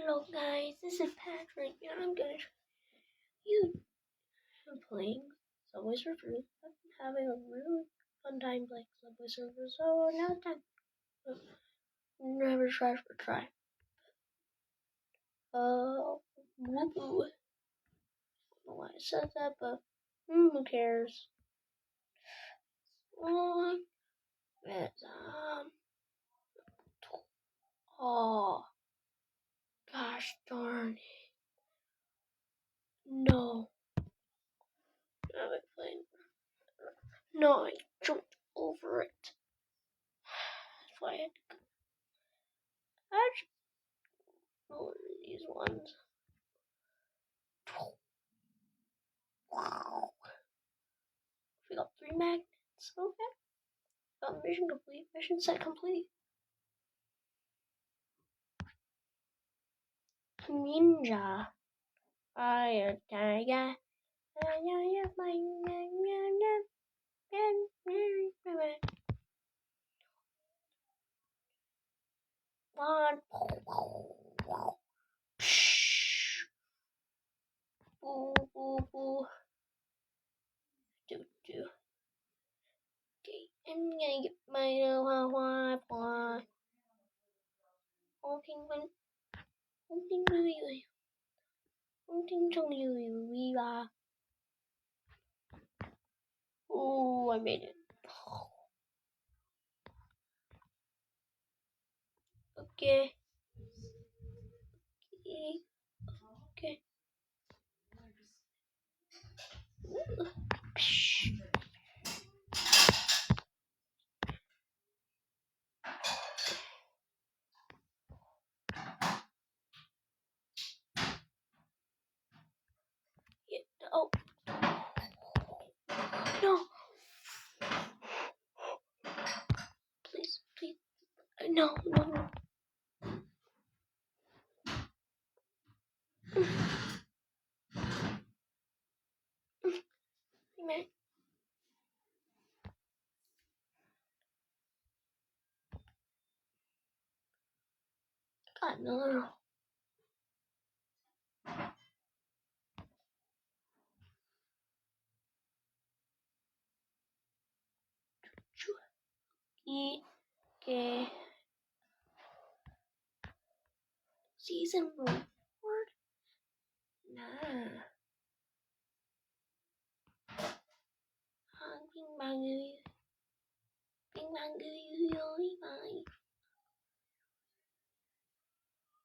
Hello guys, this is Patrick and I'm gonna show you playing Subway Surfers. I've been having a really fun time playing Subway Surfers, so now it's time to never try for try. Woo-hoo. I don't know why I said that, but who cares? It's, oh, gosh darn it. No. I've been playing. No, I jumped over it. That's why I had to go. Oh, these ones. Wow. We got 3 magnets. Okay. Mission complete. Mission set complete. Ninja. Fire tiger. One. Boo, boo, boo. Do, do. Okay, I'm gonna get my wah. Oh, penguin. Oh, penguin. Oh, penguin. Oh, I made it. Okay. Okay. Yeah. Oh. No. Please. No. Man. God, no. Okay. Season reward? Nah. Bing bang gooey. Bing bang gooey.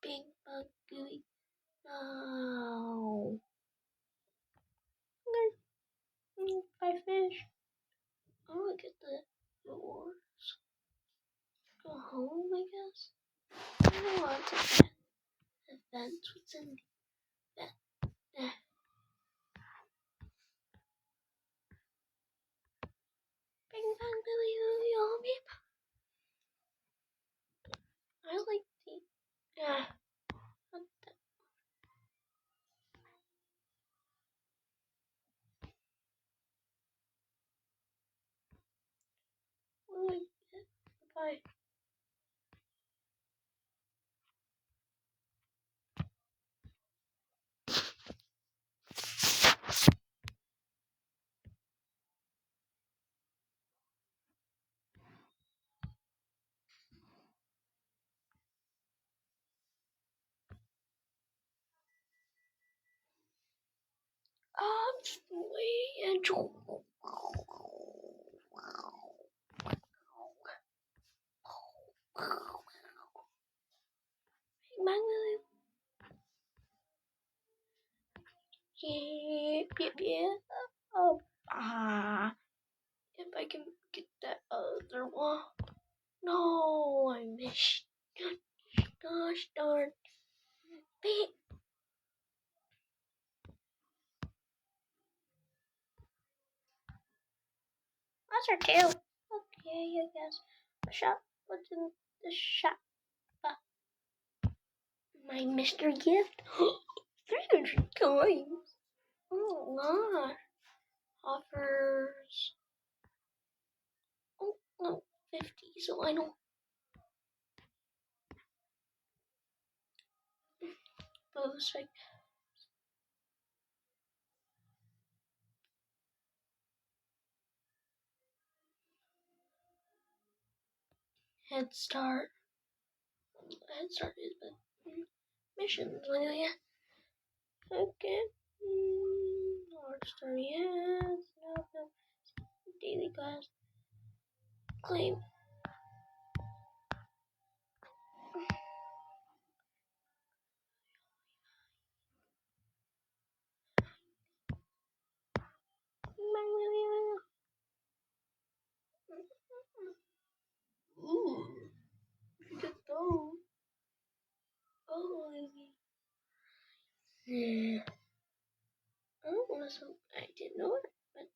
Bing bang gooey. No. Buy fish. I want to get the rewards. Go home, I guess. I don't want to get events. What's in the event? Bing bang gooey. I like the. Yeah. What the? What do I get? Bye. And Mango. Yeah. Oh, if I can get that other one. No, I missed. Gosh darn. Beat. That's her tail. Okay, I guess. Shop. What's in the shop? My Mr. Gift. 300 coins. Oh gosh. Offers. Oh, no, 50. So I don't. Oh, strike. Head Start. Head Start is the missions. Okay. Large story has no daily class. Claim. Ooh, look at those. Oh, yeah. Oh, so I didn't know it, but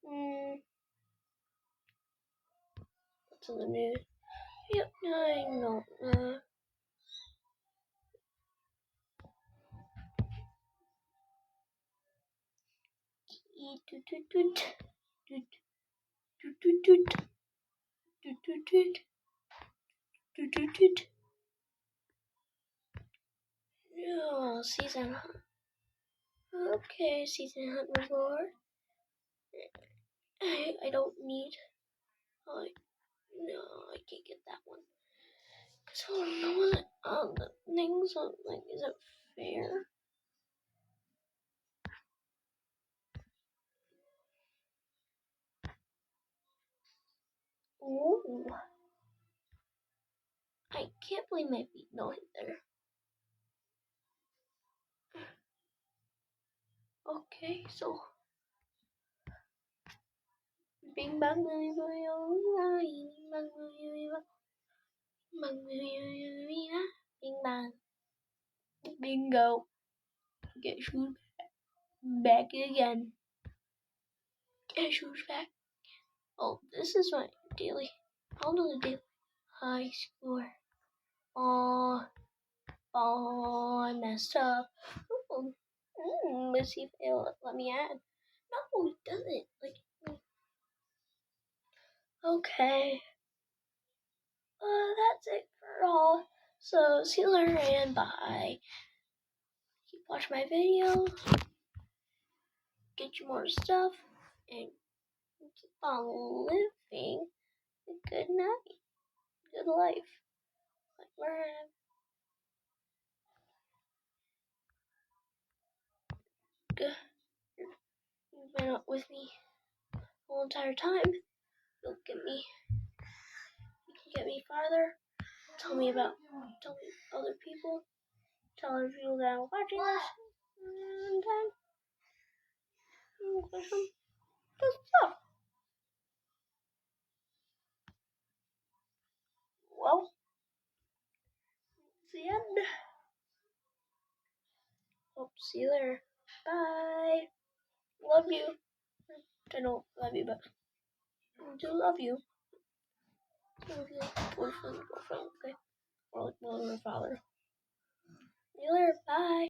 what's in the news? Yep, I know. Toot toot toot toot toot toot toot toot toot toot toot toot toot. No, season hunt. Okay, season hunt reward. I don't need. Oh, no, I can't get that one. Cause I don't know what the things on like. Is it fair? Ooh, I can't believe my feet no hit there. Okay, so bing bang bing bang bing bang bingo. Get shoes back again. Get shoes back. Oh, this is my daily. I'll do the daily high score. Oh, I messed up. Oh, let's see if it'll let me add. No, it doesn't. Like, okay. That's it for all. So, see you later and bye. Keep watching my videos, get you more stuff, and keep on living a good night, good life. Like you've been up with me the whole entire time. You can get me farther. Tell me other people. Tell other people that I'm watching this. And then some good stuff. Well, it's the end. Hope to see you later. Bye. Love you. I don't love you, but I do love you. Love you like boyfriend, girlfriend, okay? Or like mother or father. See you later. Bye.